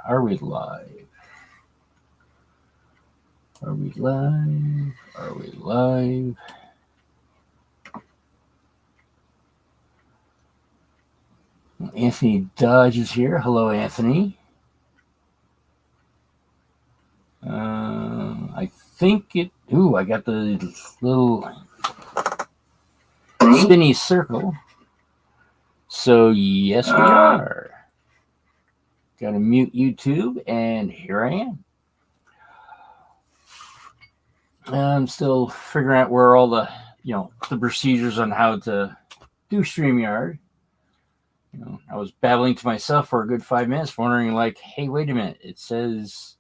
Are we live? Are we live? Are we live? Anthony Dodge is here. Hello, Anthony. I think it. Ooh, I got the little spinny circle. So, yes, we are. Got to mute YouTube, and here I am. I'm still figuring out where all the procedures on how to do StreamYard. I was babbling to myself for a good 5 minutes, wondering, like, hey, wait a minute. It says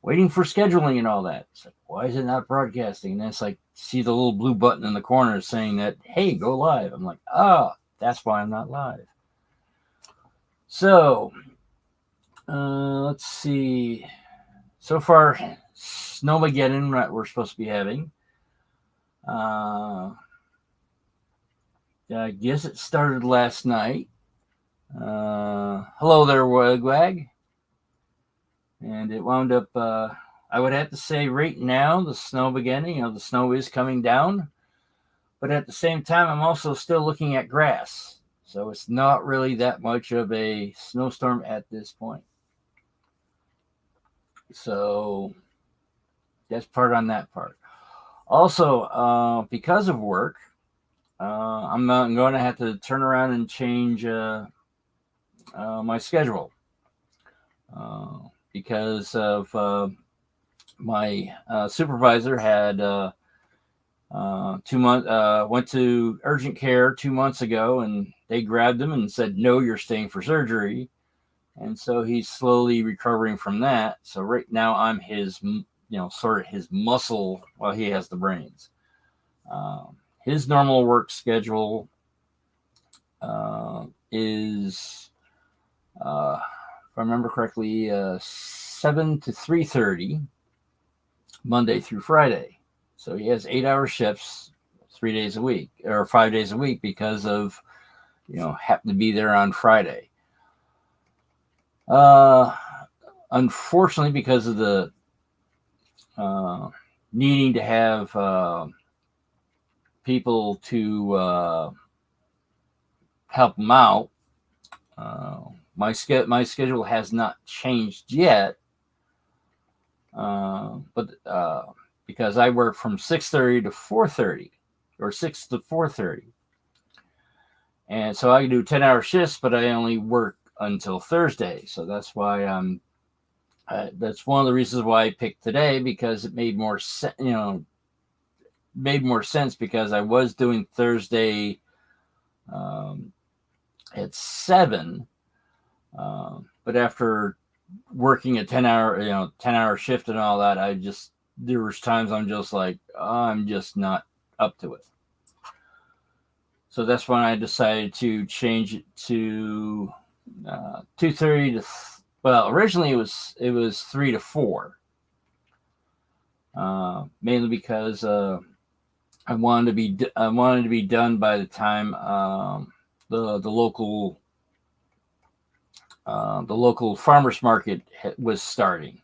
waiting for scheduling and all that. It's like, why is it not broadcasting? And then it's like, see the little blue button in the corner saying that, hey, go live. I'm like, that's why I'm not live. So, let's see. So far, Snowmageddon that we're supposed to be having. I guess it started last night. Hello there, Wagwag. And it wound up, I would have to say right now, the snow beginning, the snow is coming down. But at the same time, I'm also still looking at grass. So it's not really that much of a snowstorm at this point. So that's part on that part. Also, because of work, I'm going to have to turn around and change my schedule because of my supervisor had 2 months went to urgent care 2 months ago, and they grabbed him and said, "No, you're staying for surgery." And so he's slowly recovering from that. So right now I'm his, sort of his muscle while he has the brains. His normal work schedule is, if I remember correctly, 7 to 3:30, Monday through Friday. So he has 8-hour shifts, 3 days a week or 5 days a week because of, happen to be there on Friday. Unfortunately, because of the needing to have people to help them out, my schedule has not changed yet. But because I work from 6:30 to 4:30, or 6 to 4:30, and so I do 10-hour shifts, but I only work until Thursday. So that's why that's one of the reasons why I picked today, because it made more sense because I was doing Thursday at 7, but after working a 10-hour shift and all that, there was times I'm just like, I'm just not up to it. So that's when I decided to change it to 2:30 to, well, originally it was 3 to 4, mainly because I wanted to be done by the time the local farmers market was starting.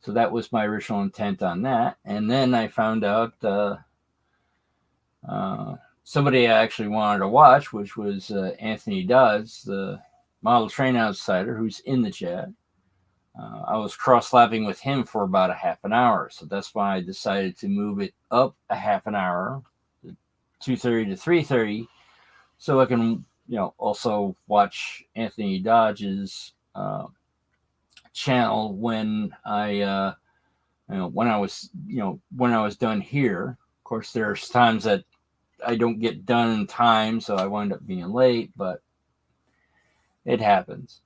So that was my original intent on that. And then I found out somebody I actually wanted to watch, which was Anthony Dodds, the model train outsider, who's in the chat. I was cross-lapping with him for about a half an hour. So that's why I decided to move it up a half an hour, 2:30 to 3:30, so I can, also watch Anthony Dodge's channel when I was done here. Of course, there's times that I don't get done in time, so I wind up being late, but it happens.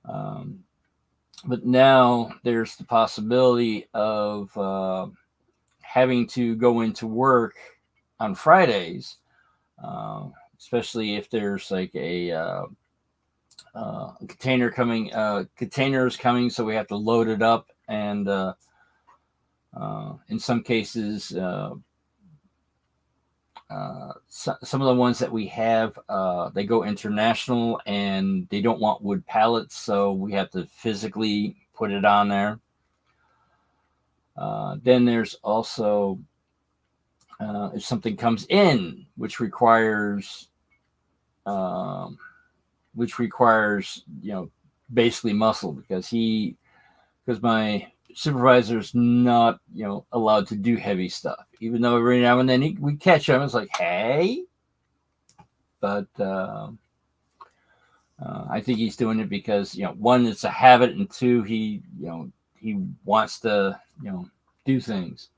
But now there's the possibility of having to go into work on Fridays, especially if there's like a containers coming, so we have to load it up, and in some cases some of the ones that we have, they go international and they don't want wood pallets, so we have to physically put it on there. Then there's also if something comes in which requires basically muscle, because my supervisor's not allowed to do heavy stuff, even though every now and then we catch him. It's like, hey, but I think he's doing it because one, it's a habit, and two, he wants to do things.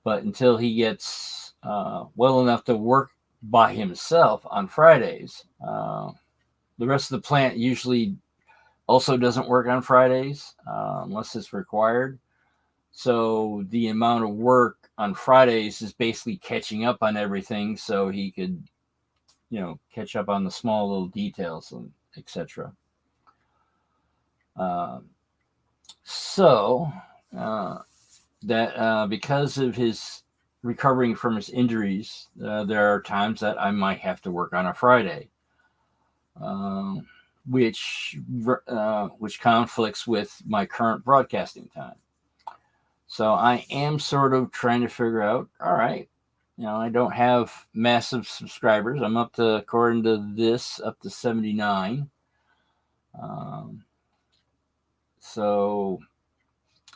But until he gets well enough to work by himself on Fridays, the rest of the plant usually also doesn't work on Fridays unless it's required. So the amount of work on Fridays is basically catching up on everything, so he could catch up on the small little details and etc. So that because of his recovering from his injuries, there are times that I might have to work on a Friday, which conflicts with my current broadcasting time. So I am sort of trying to figure out, all right, I don't have massive subscribers. I'm up to, according to this, up to 79. So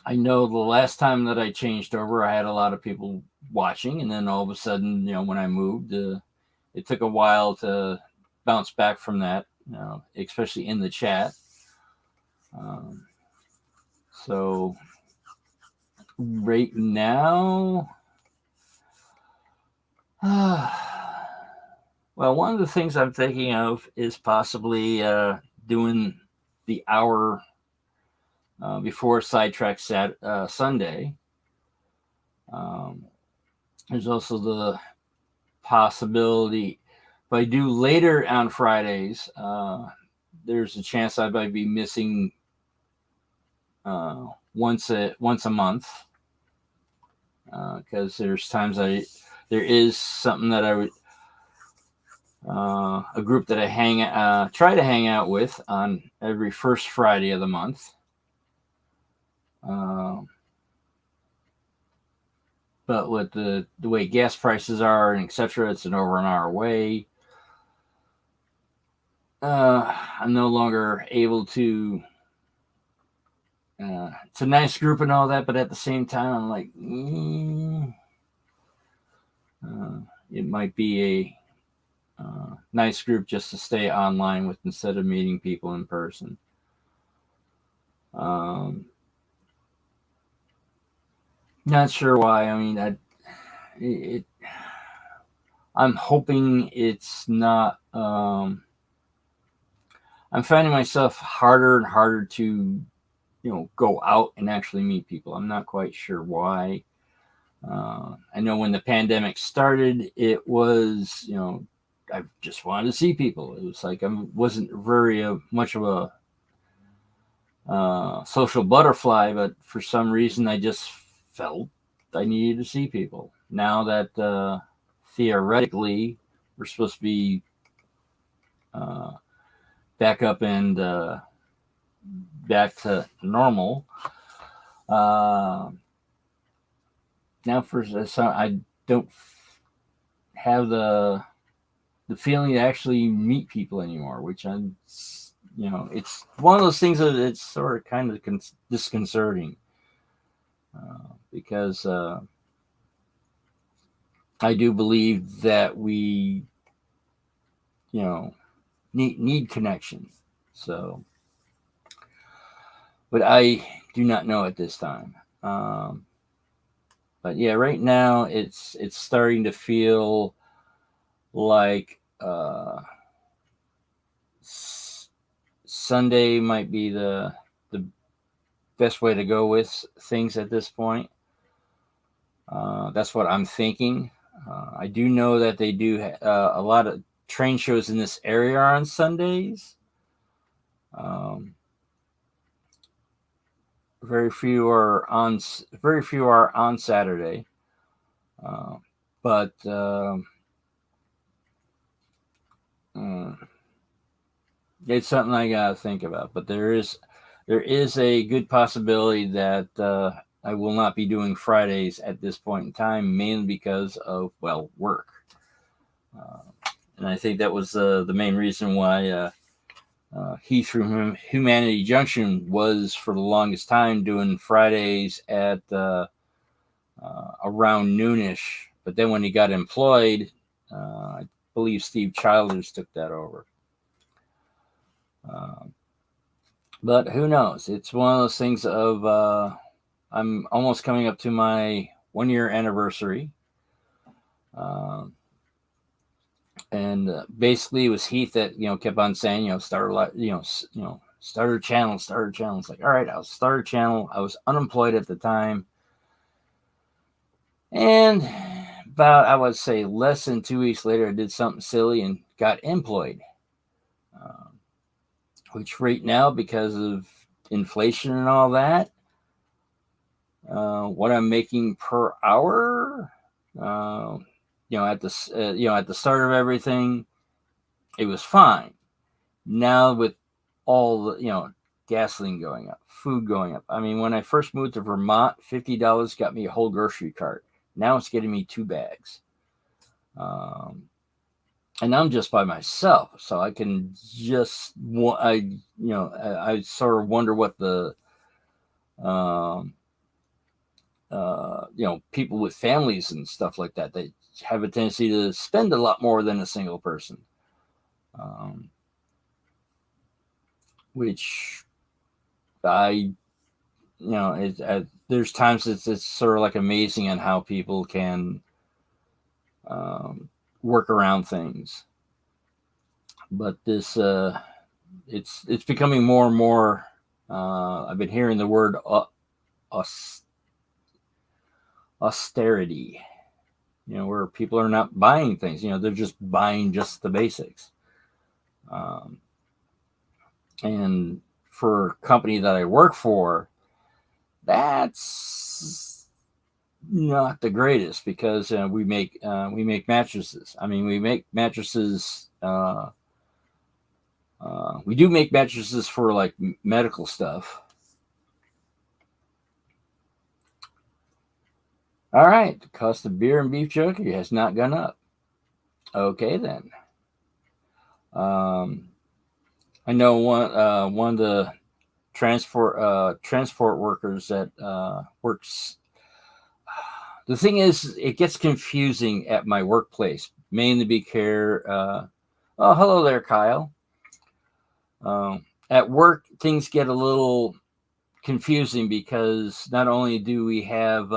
I know the last time that I changed over, I had a lot of people watching, and then all of a sudden, when I moved, it took a while to bounce back from that, especially in the chat. So right now, well, one of the things I'm thinking of is possibly doing the hour before Sidetrack Sunday. There's also the possibility, if I do later on Fridays, there's a chance I might be missing once a month, because there's times there is something that I would a group that I try to hang out with on every first Friday of the month. But with the way gas prices are and etc., it's over an hour away. I'm no longer able to. It's a nice group and all that, but at the same time, I'm like, it might be a nice group just to stay online with instead of meeting people in person. Not sure why. I mean, I'm hoping it's not. I'm finding myself harder and harder to, go out and actually meet people. I'm not quite sure why. I know when the pandemic started, it was, I just wanted to see people. It was like I wasn't very much of a social butterfly, but for some reason, I just felt I needed to see people. Now that theoretically we're supposed to be back up and back to normal. Now I don't have the feeling to actually meet people anymore, which it's one of those things that it's sort of kind of disconcerting, because I do believe that we need connection. So, but I do not know at this time. But yeah, right now it's starting to feel like Sunday might be the best way to go with things at this point. That's what I'm thinking. I do know that they do a lot of train shows in this area on Sundays. Very few are on Saturday. But it's something I gotta think about. But there is a good possibility that I will not be doing Fridays at this point in time, mainly because of work. And I think that was the main reason why Heath from Humanity Junction was for the longest time doing Fridays at around noonish. But then when he got employed, I believe Steve Childers took that over. But who knows? It's one of those things of I'm almost coming up to my 1-year anniversary. And basically it was Heath that, kept on saying, start a channel. It's like, all right, I'll start a channel. I was unemployed at the time. And about, I would say, less than 2 weeks later, I did something silly and got employed. Which right now, because of inflation and all that, what I'm making per hour, at the start of everything, it was fine. Now with all the, gasoline going up, food going up. I mean, when I first moved to Vermont, $50 got me a whole grocery cart. Now it's getting me 2 bags. And I'm just by myself, so I can just, I sort of wonder what the, people with families and stuff like that, they have a tendency to spend a lot more than a single person. Which there's times it's sort of like amazing on how people can work around things. But this, it's becoming more and more. I've been hearing the word austerity. Where people are not buying things. They're just buying just the basics. And for a company that I work for, that's not the greatest, because we make mattresses. I mean, we make mattresses. We do make mattresses for like medical stuff. All right, the cost of beer and beef jerky has not gone up. Okay then. I know one of the transport workers that works. The thing is, it gets confusing at my workplace, mainly because oh, hello there, Kyle. At work, things get a little confusing because not only do we have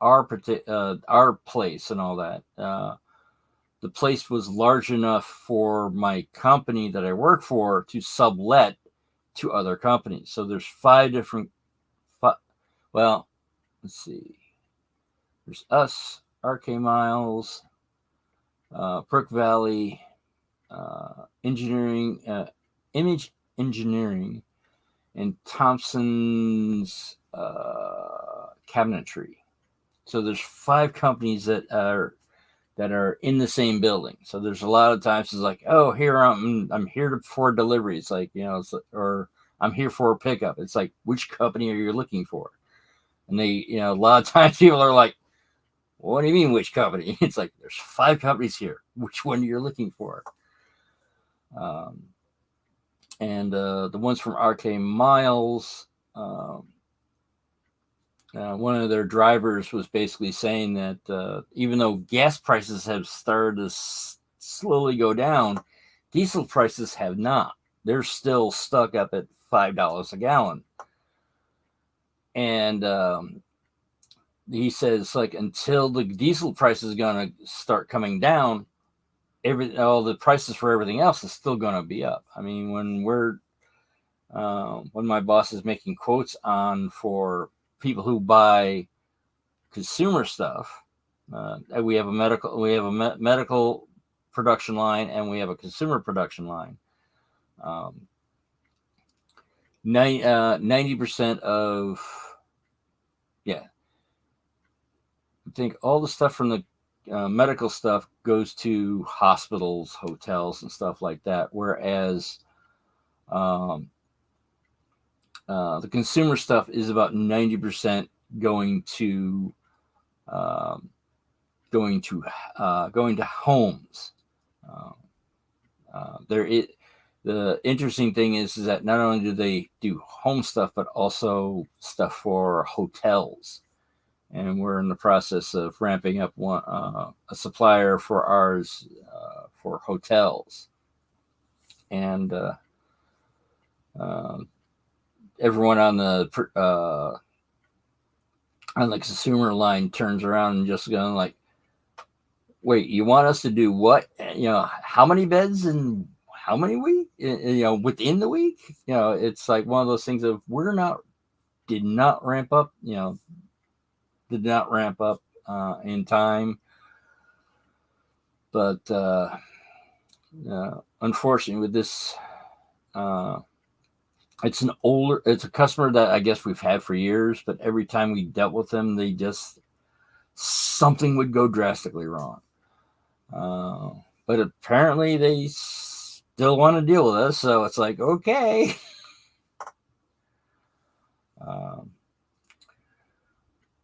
our place and all that. The place was large enough for my company that I work for to sublet to other companies. So there's 5 different. Well, let's see. There's us, RK Miles, Brook Valley, Engineering, Image Engineering, and Thompson's Cabinetry. So there's 5 companies that are in the same building. So there's a lot of times it's like, oh, here I'm here for delivery. It's like, or I'm here for a pickup. It's like, which company are you looking for? And they, a lot of times people are like, what do you mean, which company? It's like, there's 5 companies here. Which one you're looking for? And the ones from RK Miles, one of their drivers was basically saying that even though gas prices have started to slowly go down, diesel prices have not. They're still stuck up at $5 a gallon. And he says, like, until the diesel price is going to start coming down, all the prices for everything else is still going to be up. I mean, when my boss is making quotes for people who buy consumer stuff, we have a medical production line and we have a consumer production line. 90% of yeah, I think all the stuff from the medical stuff goes to hospitals, hotels, and stuff like that. Whereas um, the consumer stuff is about 90% going to um, going to homes. Uh, there it. The interesting thing is that not only do they do home stuff, but also stuff for hotels. And we're in the process of ramping up a supplier for ours for hotels. And uh, everyone on the consumer line turns around and just going like, "Wait, you want us to do what? How many beds and how many week? Within the week? It's like one of those things of did not ramp up. Did not ramp up in time, but unfortunately, with this, it's a customer that I guess we've had for years, but every time we dealt with them, something would go drastically wrong. But apparently, they still want to deal with us, so it's like, okay.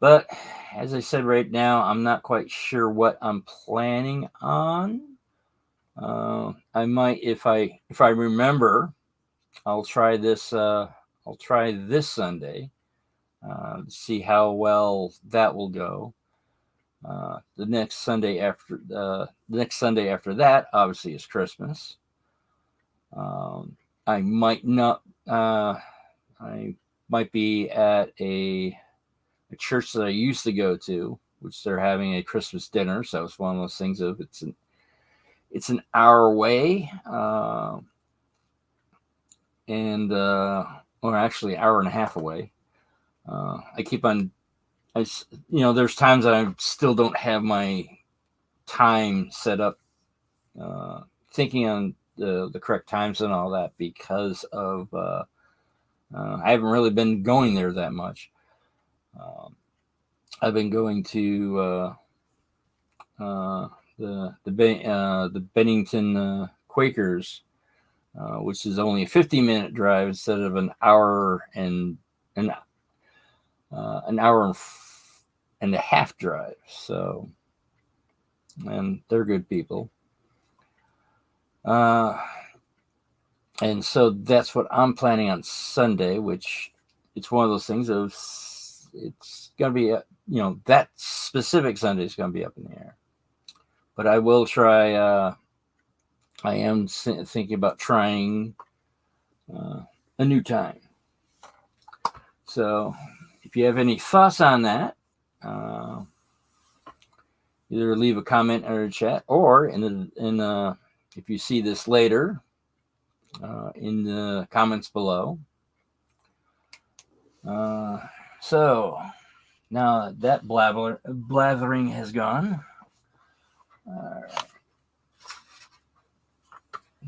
But as I said, right now, I'm not quite sure what I'm planning on. I might, if I remember, I'll try this. I'll try this Sunday. See how well that will go. The next Sunday after that, obviously, is Christmas. I might not. I might be at a church that I used to go to, which they're having a Christmas dinner. So it's one of those things of it's an hour away, and or actually an hour and a half away. There's times that I still don't have my time set up, thinking on the correct times and all that because of I haven't really been going there that much. I've been going to the Bennington Quakers, which is only a 50-minute drive instead of an hour and an hour and a half drive. So, and they're good people. And so that's what I'm planning on Sunday, which it's one of those things of it's going to be, that specific Sunday is going to be up in the air. But I will try, I am thinking about trying a new time. So if you have any thoughts on that, either leave a comment or a chat, or if you see this later, in the comments below. So now that blathering has gone. All right.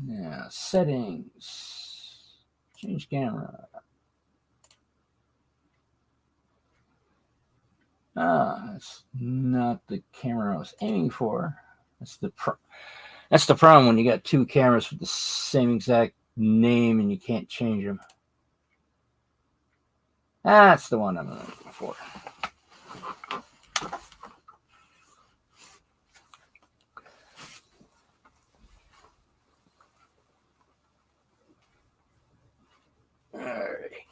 Now settings, change camera. That's not the camera I was aiming for. That's the problem when you got two cameras with the same exact name and you can't change them. That's the one I'm looking for. All right.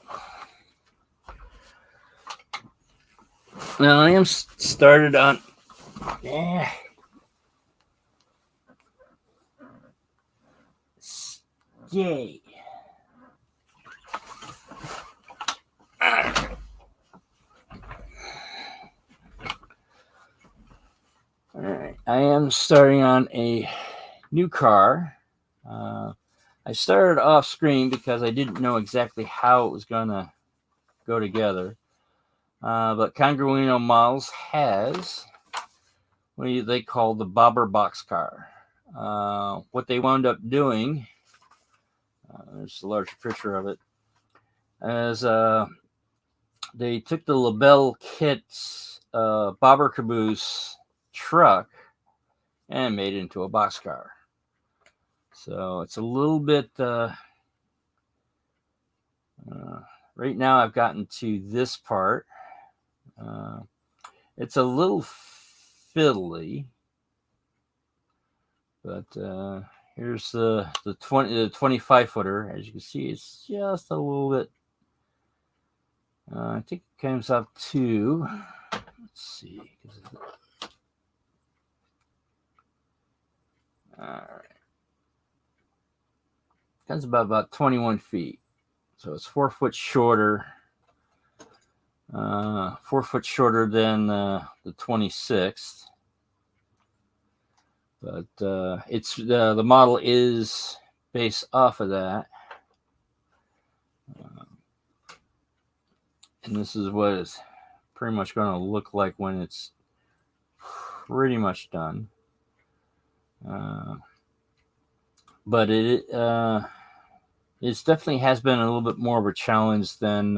Now I am started on. Yay. All right. I am starting on a new car. I started off screen because I didn't know exactly how it was going to go together. But Congruino Models has what they call the bobber boxcar. What they wound up doing, there's a large picture of it, is they took the LaBelle Kit's bobber caboose truck and made it into a boxcar. So it's a little bit. Right now, I've gotten to this part. It's a little fiddly, but here's the 25 footer. As you can see, it's just a little bit. I think it comes up to. Let's see. All right. Comes about 21 feet. So it's 4 foot shorter. 4 foot shorter than the 26th. But it's the model is based off of that. And this is what it's pretty much going to look like when it's pretty much done. But it definitely has been a little bit more of a challenge than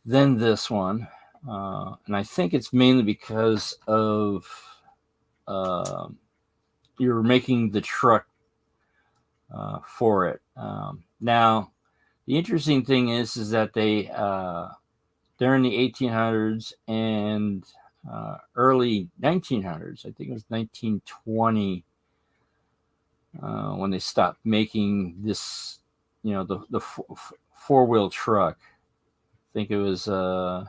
this one, and I think it's mainly because of you're making the truck for it. Now, the interesting thing is that they're in the 1800s and early 1900s. I think it was 1920 when they stopped making this, the four-wheel truck. I think it was. I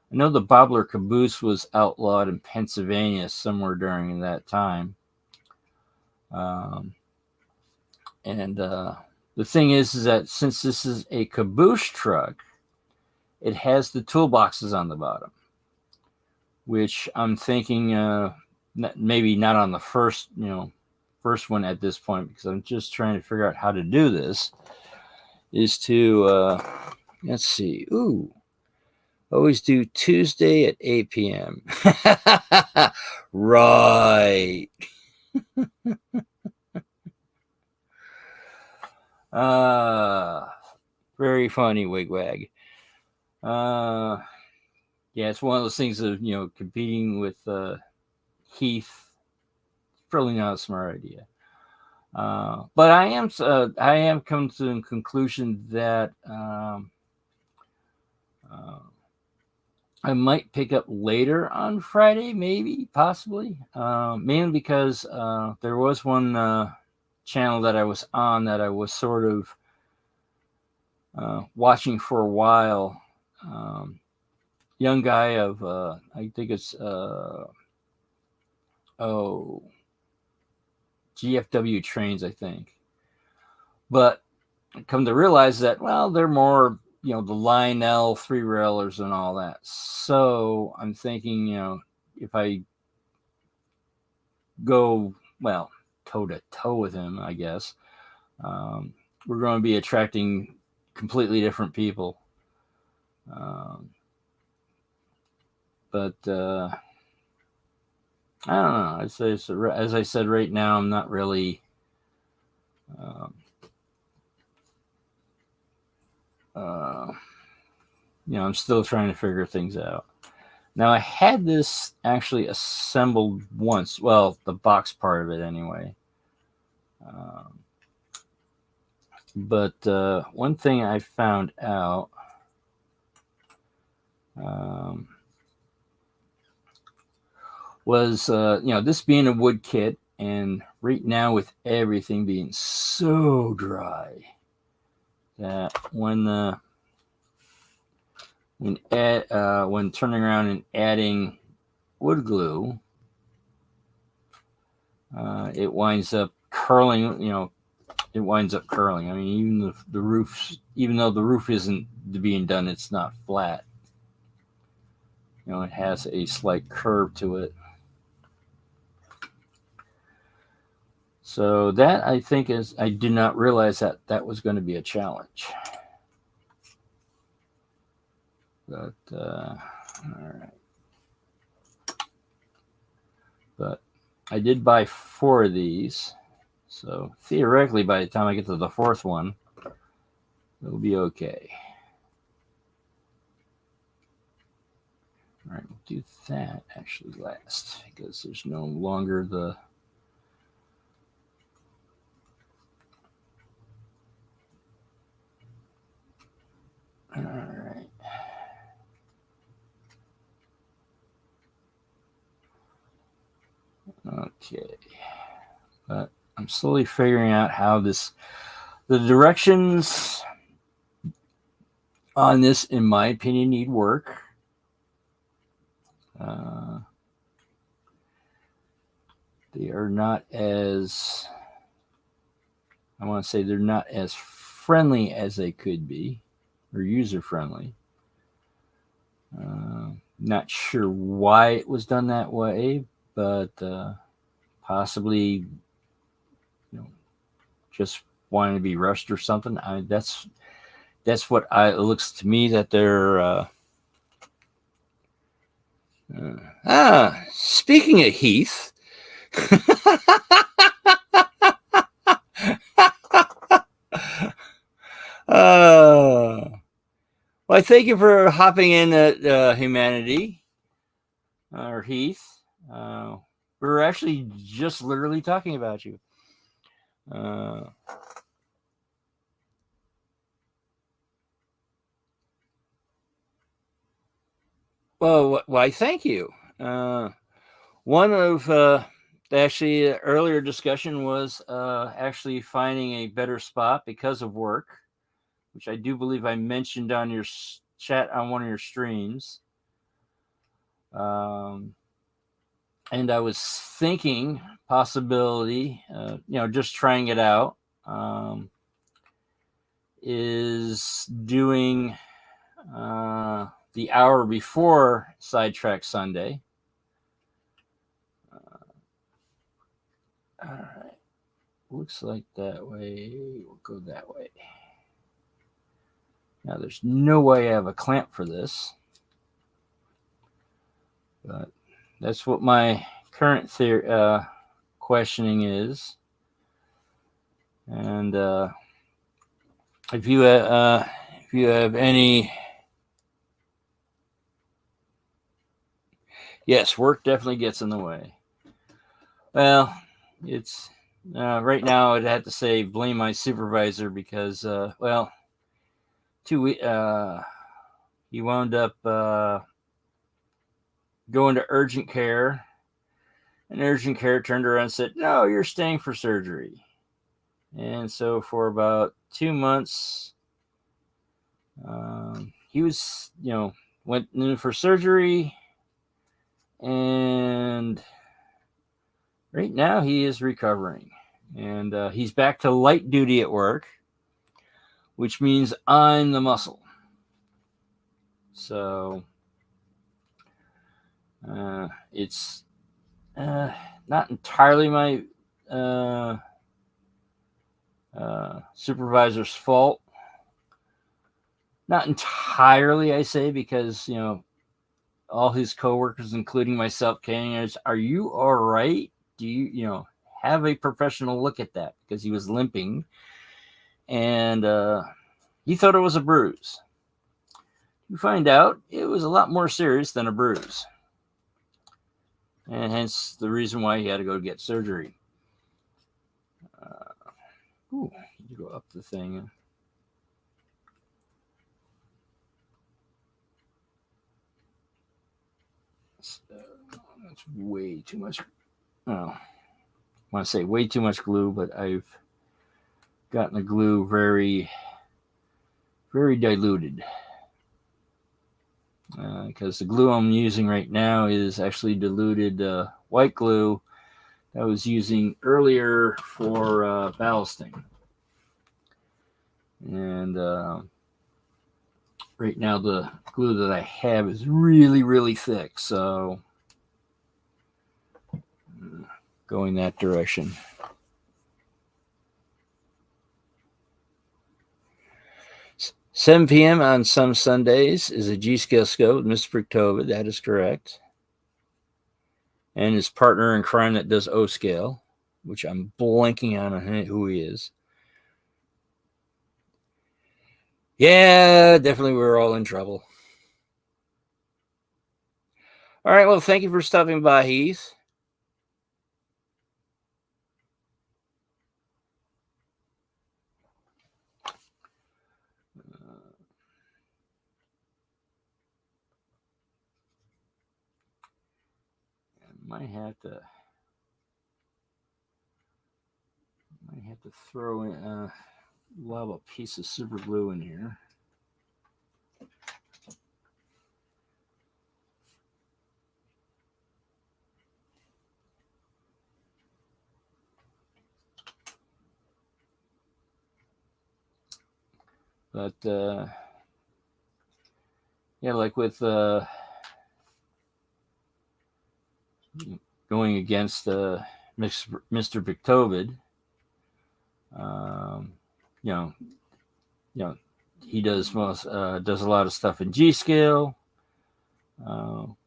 know the bobbler caboose was outlawed in Pennsylvania somewhere during that time. And the thing is that since this is a caboose truck, it has the toolboxes on the bottom, which I'm thinking maybe not on the first one at this point, because I'm just trying to figure out how to do this, is to, let's see, always do Tuesday at 8 p.m. Right. Very funny, Wigwag. Yeah, it's one of those things of, competing with Heath. Probably not a smart idea. But I am come to the conclusion that I might pick up later on Friday, maybe, possibly, mainly because there was one channel that I was on that I was sort of watching for a while. Young guy of, I think it's, GFW Trains, I think. But I come to realize that, well, they're more, the Lionel 3-railers and all that. So I'm thinking, if I go, well, toe-to-toe with him, I guess, we're going to be attracting completely different people. But I don't know. As I said, right now, I'm not really I'm still trying to figure things out. Now, I had this actually assembled once. Well, the box part of it anyway. But one thing I found out was, this being a wood kit, and right now with everything being so dry, that when turning around and adding wood glue, it winds up curling. It winds up curling. I mean, even the roof, even though the roof isn't being done, it's not flat. It has a slight curve to it. So that, I think, I did not realize that was going to be a challenge. But all right. But I did buy 4 of these, so theoretically, by the time I get to the 4th one, It'll be okay. All right, we'll do that actually last because there's no longer the. All right. Okay. But I'm slowly figuring out how the directions on this, in my opinion, need work. They are not as, I want to say, they're not as friendly as they could be, or user friendly. Not sure why it was done that way, but possibly, just wanting to be rushed or something. That's what it looks to me that they're. Speaking of Heath. Well, I thank you for hopping in at Humanity, or Heath. We were actually just literally talking about you. Well, why, thank you. One of actually earlier discussion was actually finding a better spot because of work, which I do believe I mentioned on your chat on one of your streams. And I was thinking possibility, just trying it out, is doing the hour before Sidetrack Sunday. All right. Looks like that way. We'll go that way. Now, there's no way I have a clamp for this, but that's what my current questioning is. And if you have any, yes, work definitely gets in the way. Well, it's right now I'd have to say blame my supervisor because he wound up going to urgent care, and urgent care turned around and said, "No, you're staying for surgery." And so for about 2 months, he was, went in for surgery, and right now he is recovering, and he's back to light duty at work, which means I'm the muscle. So it's not entirely my supervisor's fault. Not entirely, I say, because all his coworkers, including myself, came, "Are you all right? Do you have a professional look at that?" Because he was limping, and he thought it was a bruise. You find out it was a lot more serious than a bruise, and hence the reason why he had to go get surgery. You go up the thing. So, that's way too much. I want to say way too much glue, but I've gotten the glue very, very diluted. Because the glue I'm using right now is actually diluted white glue that I was using earlier for ballasting. And right now the glue that I have is really, really thick. So going that direction. – 7 p.m. on some Sundays is a G-Scale scope with Mr. Priktova. That is correct. And his partner in crime that does O-Scale, which I'm blanking on who he is. Yeah, definitely we were all in trouble. All right, well, thank you for stopping by, Heath. Might have to throw in lob a piece of super glue in here. But yeah, like with going against Mr. Victovid, um, you know, you know, he does does a lot of stuff in G scale,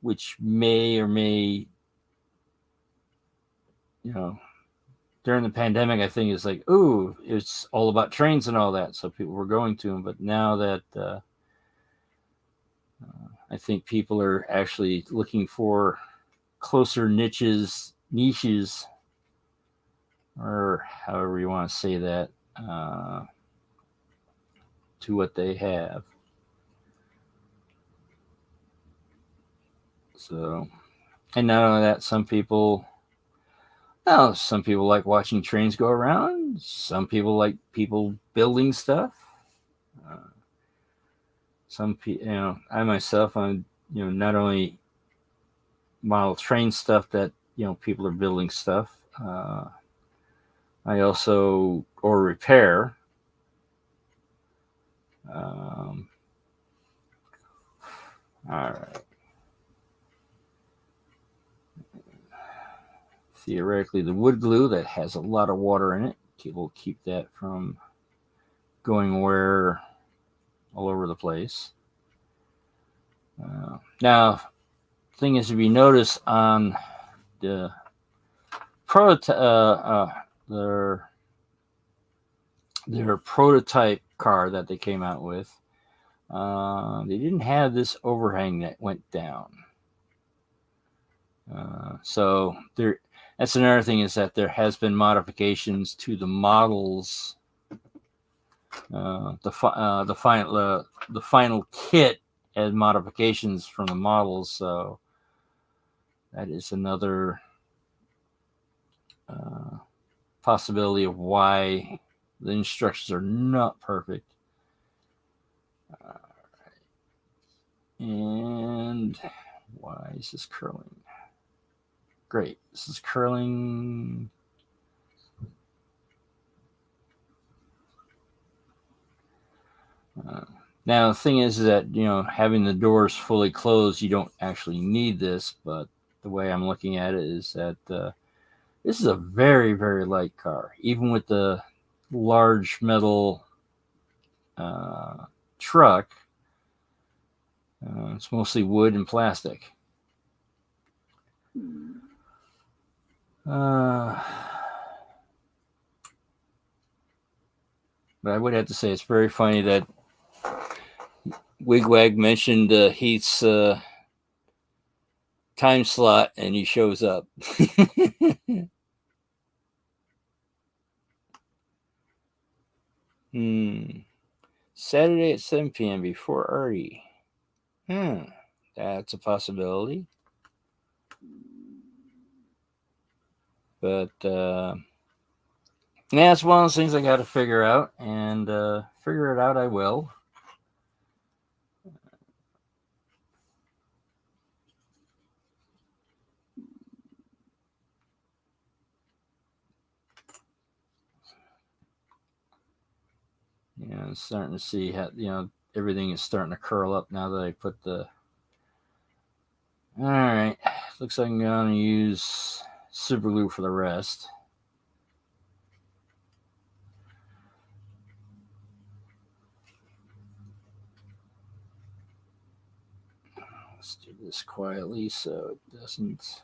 which may or may, you know, during the pandemic, I think it's like, ooh, it's all about trains and all that, so people were going to them. But now that I think people are actually looking for closer niches, or however you want to say that, to what they have. So, and not only that, some people like watching trains go around. Some people like people building stuff. Uh, I myself, I'm, not only model train stuff that people are building stuff. I also or repair. Um, all right. Theoretically, the wood glue that has a lot of water in it will keep that from going where all over the place. Now, thing is, if you notice on the prototype, their prototype car that they came out with, they didn't have this overhang that went down. So there, that's another thing, is that there has been modifications to the models, the final kit had modifications from the models. So that is another uh, possibility of why the instructions are not perfect. And why is this curling? Great, this is curling. Now the thing is that having the doors fully closed, you don't actually need this. But the way I'm looking at it is that this is a very, very light car, even with the large metal truck. It's mostly wood and plastic. But I would have to say it's very funny that Wigwag mentioned Heath's time slot and he shows up. Saturday at 7 p.m. before Artie. That's a possibility. But yeah, it's one of those things I got to figure out, and figure it out I will. I'm starting to see how everything is starting to curl up now that I put the. All right, looks like I'm going to use super glue for the rest. Let's do this quietly so it doesn't.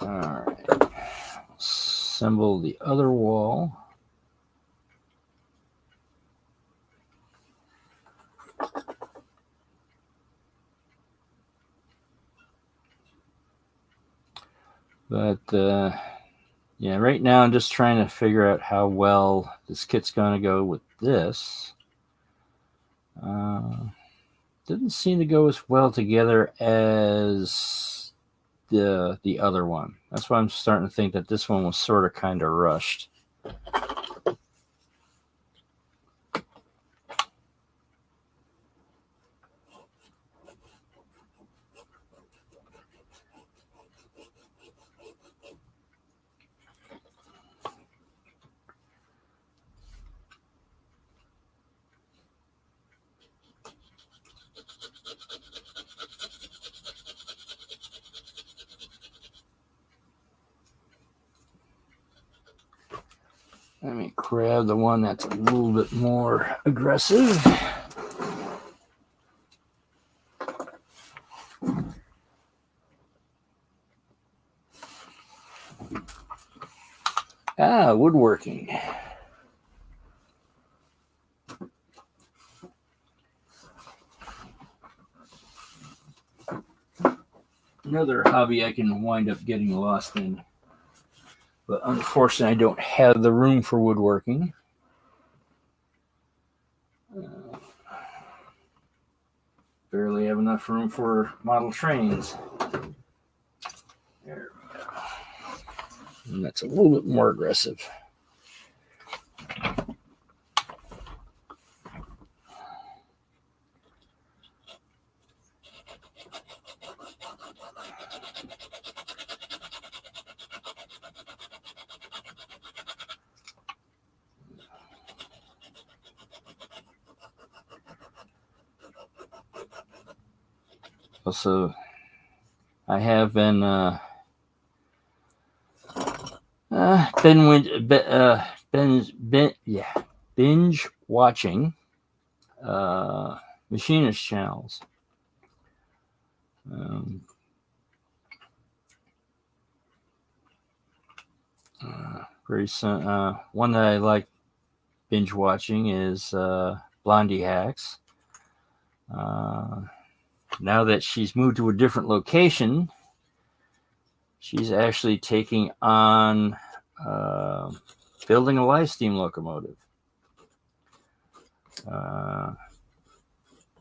All right. Assemble the other wall. But yeah, right now I'm just trying to figure out how well this kit's going to go with this. Didn't seem to go as well together as the other one. That's why I'm starting to think that this one was sort of kind of rushed. Let me grab the one that's a little bit more aggressive. Woodworking. Another hobby I can wind up getting lost in. But unfortunately, I don't have the room for woodworking. Barely have enough room for model trains. There we go. And that's a little bit more aggressive. Also, I have been binge watching machinist channels. One that I like binge watching is Blondie Hacks. Now that she's moved to a different location, she's actually taking on building a live steam locomotive.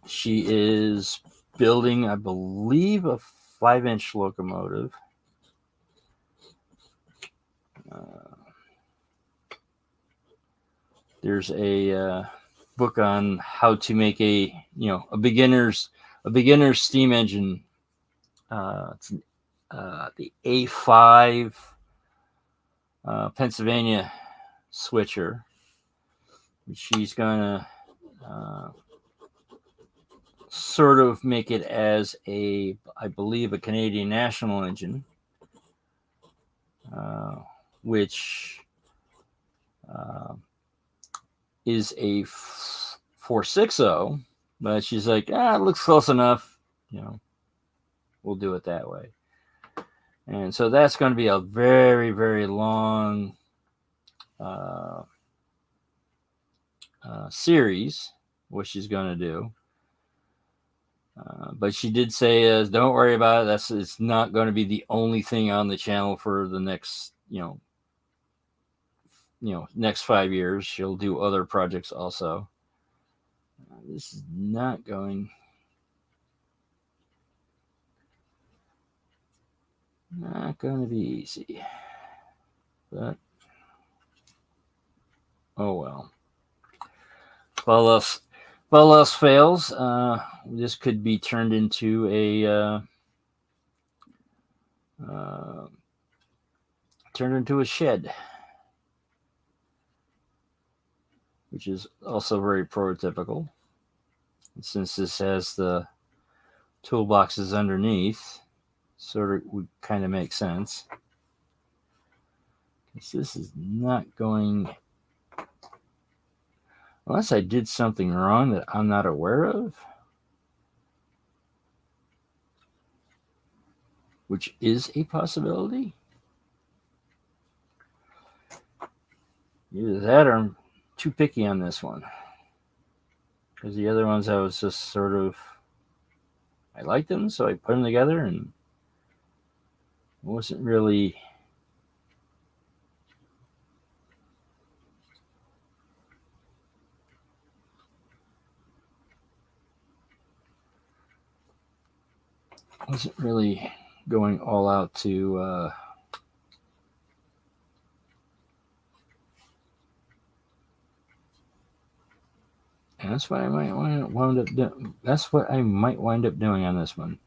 She is building, I believe, a 5-inch locomotive. There's a book on how to make a beginner's steam engine. It's the A5 Pennsylvania switcher. She's gonna sort of make it as I believe, a Canadian National engine, which is a 460, but she's like, it looks close enough, we'll do it that way. And so that's going to be a very, very long series, what she's going to do. But she did say, don't worry about it. It's not going to be the only thing on the channel for the next, next 5 years. She'll do other projects also. This is not going to be easy. But oh well. If all else fails, this could be turned into a shed, which is also very prototypical. Since this has the toolboxes underneath, sort of would kind of make sense. This is not going, unless I did something wrong that I'm not aware of. which is a possibility. Either that or I'm too picky on this one. Because the other ones I was just sort of, I liked them, so I put them together and wasn't really going all out to and that's what I might wind up doing. That's what I might wind up doing on this one.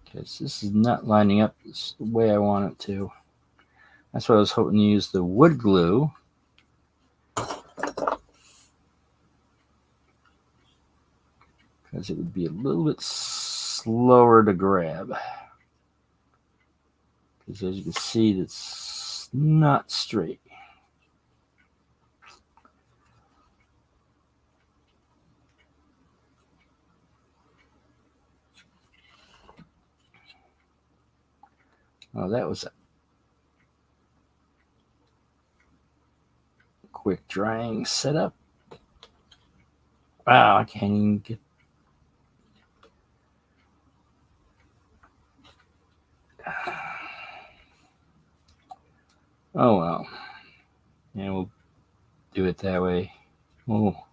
Because this is not lining up the way I want it to. That's why I was hoping to use the wood glue. Because it would be a little bit slower to grab. Because as you can see, it's not straight. Oh, that was a quick drying setup. Wow, I can't even get. Oh well. Yeah, we'll do it that way. Well,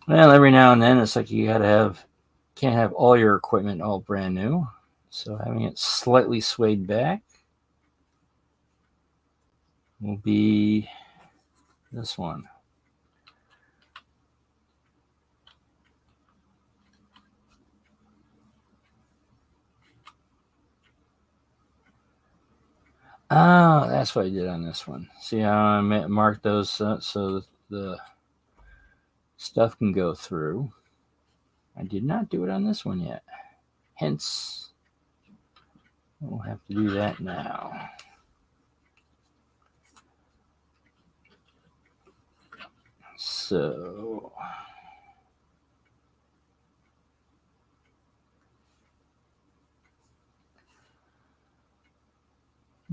every now and then it's like you can't have all your equipment all brand new. So having it slightly swayed back will be this one. Oh, that's what I did on this one. See how I marked those so that the stuff can go through. I did not do it on this one yet. Hence, we'll have to do that now. So,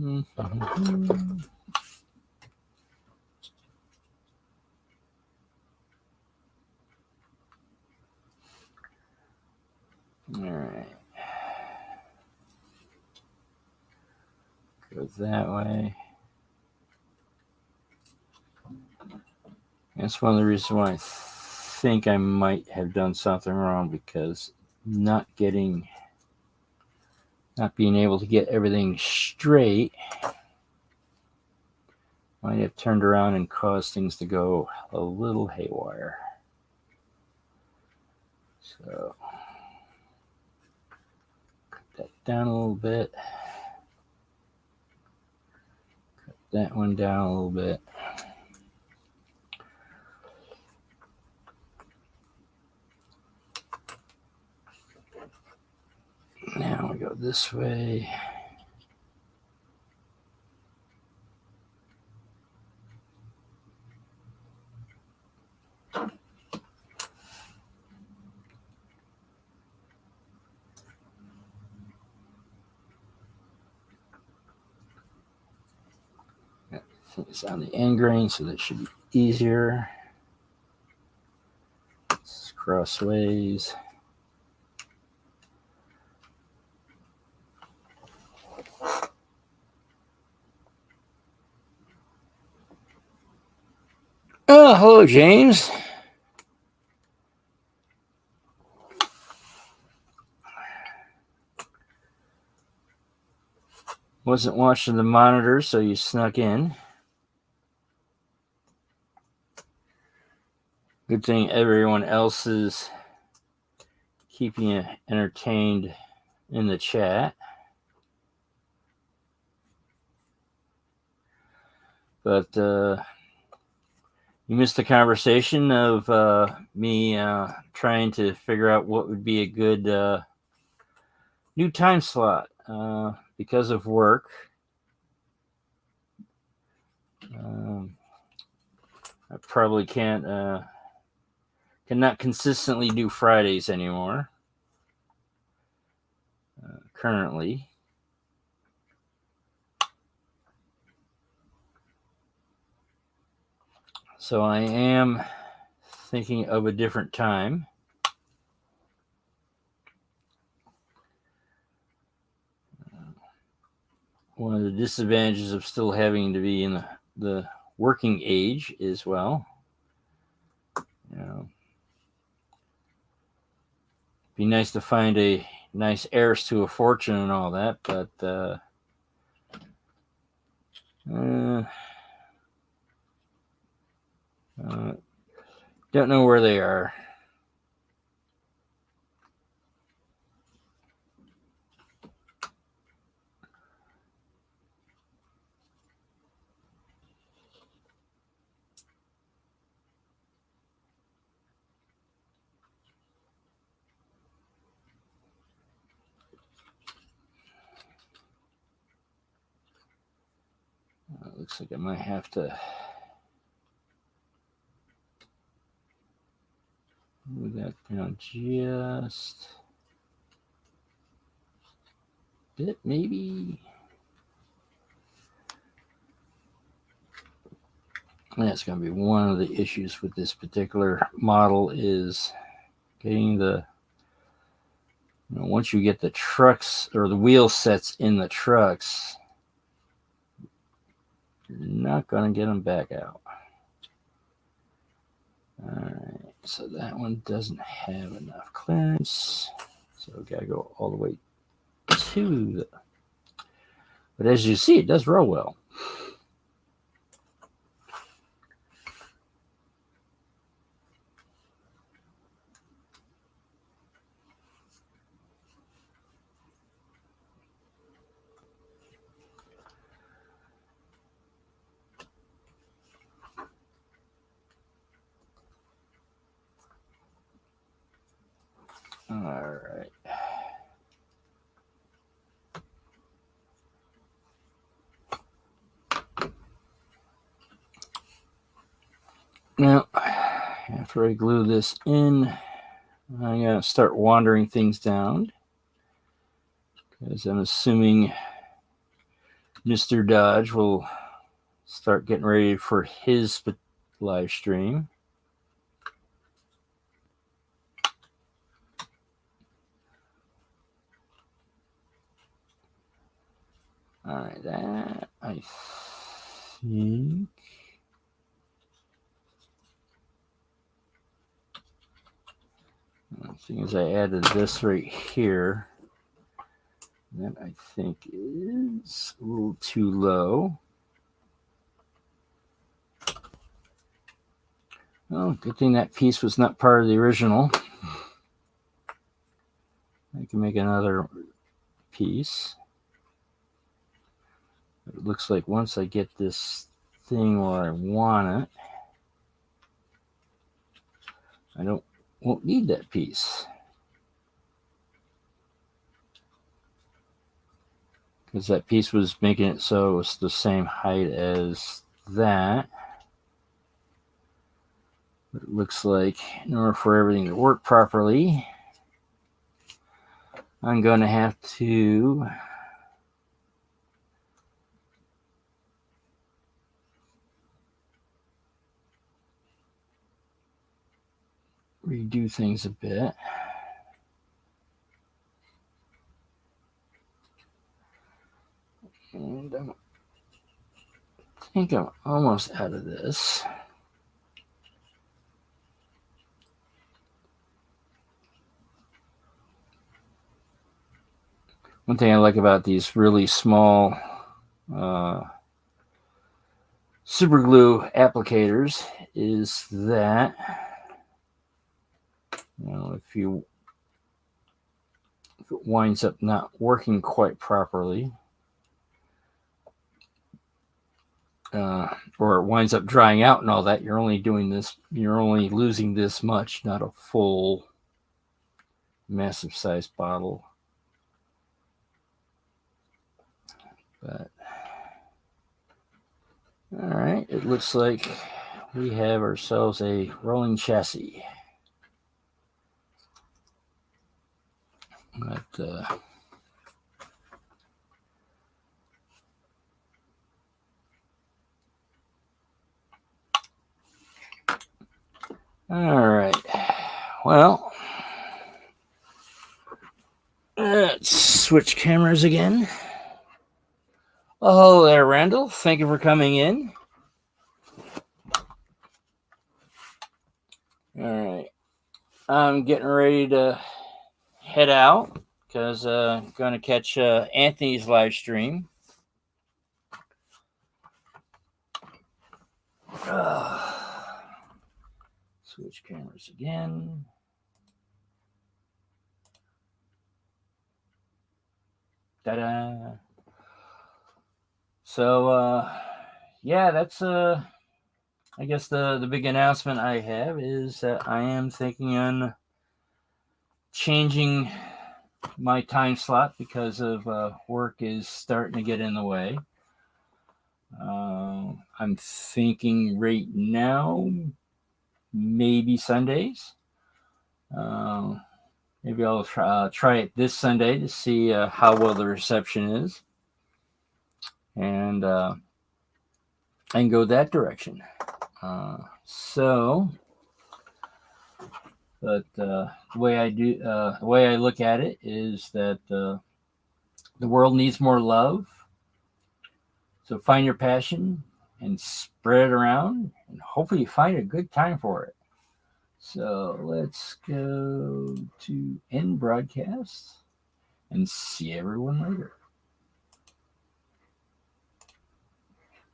all right. Go that way. That's one of the reasons why I think I might have done something wrong, because not being able to get everything straight might have turned around and caused things to go a little haywire. So, cut that down a little bit. Cut that one down a little bit. Now we go this way. It's on the end grain, so that should be easier. It's crossways. Oh, hello, James. Wasn't watching the monitor, so you snuck in. Good thing everyone else is keeping you entertained in the chat. But you missed the conversation of me trying to figure out what would be a good new time slot because of work. I probably cannot consistently do Fridays anymore. Currently. So I am thinking of a different time. One of the disadvantages of still having to be in the working age is, well, be nice to find a nice heiress to a fortune and all that, but don't know where they are. Looks like I might have to move that down just a bit, maybe. That's going to be one of the issues with this particular model is getting the, once you get the trucks or the wheel sets in the trucks, you're not going to get them back out. All right, so that one doesn't have enough clearance, so we got to go all the way to the, but as you see, it does roll well. All right. Now, after I glue this in, I'm going to start wandering things down because I'm assuming Mr. Dodge will start getting ready for his live stream. All right, that I think. Seeing as I added this right here, that I think is a little too low. Oh, good thing that piece was not part of the original. I can make another piece. It looks like once I get this thing where I want it, I won't need that piece. Because that piece was making it so it's the same height as that. But it looks like in order for everything to work properly, I'm going to have to redo things a bit. And I think I'm almost out of this. One thing I like about these really small super glue applicators is that, if it winds up not working quite properly, or it winds up drying out and all that, you're only losing this much, not a full massive size bottle. But All right, it looks like we have ourselves a rolling chassis. But, all right. Well, let's switch cameras again. Oh, hello there, Randall. Thank you for coming in. All right. I'm getting ready to head out because I'm going to catch Anthony's live stream. Switch cameras again. Ta-da. So, yeah, that's I guess the big announcement I have is that I am thinking on changing my time slot because of work is starting to get in the way. I'm thinking right now maybe Sundays. Maybe I'll try it this Sunday to see how well the reception is, and I can go that direction. But the way the way I look at it is that the world needs more love. So find your passion and spread it around, and hopefully you find a good time for it. So let's go to end broadcast and see everyone later.